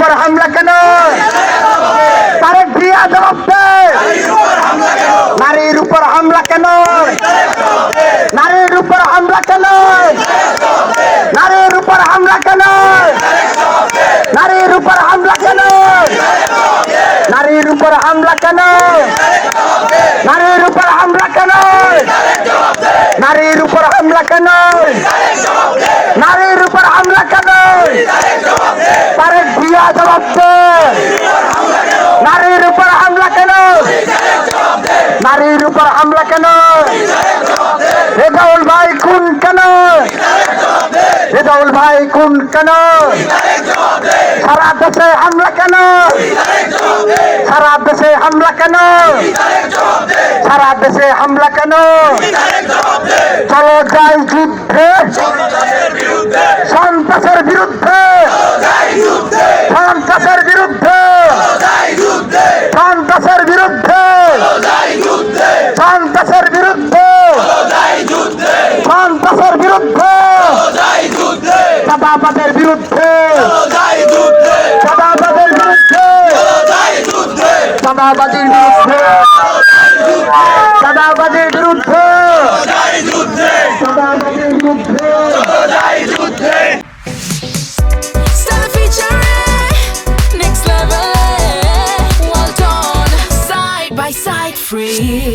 উপর হামলা কেন? তারেক জিয়া জবাব দে। নারীর উপর হামলা কেন? নারীর উপর হামলা কেন? নারীর উপর হামলা কেন? নারীর উপর হামলা কেন? নারীর উপর হামলা কেন? নারীর উপর হামলা কেন? নারীর উপর হামলা কেন? নারীর উপর হামলা কেন? তারেক জিয়া জবাব দে। নারীর উপর হামলা কেন? নারীর উপর হামলা কেন? রেজাউল ভাই খুন কেন? রেজাউল ভাই খুন কেন? সারা দেশে হামলা কেন? সারা দেশে হামলা কেন? সারা দেশে হামলা কেন? চলো যাই যুদ্ধে সন্ত্রাসের বিরুদ্ধে, সন্ত্রাসের বিরুদ্ধে, সন্ত্রাসের বিরুদ্ধে, সন্ত্রাসের বিরুদ্ধে, সন্ত্রাসের বিরুদ্ধে, চাঁদাবাদের বিরুদ্ধে, চাঁদাবাদের বিরুদ্ধে, চাঁদাবাদের বিরুদ্ধে, চাঁদাবাদের বিরুদ্ধে, চাঁদাবাদের বিরুদ্ধে। Stella featuring next level. Well done, side by side, free.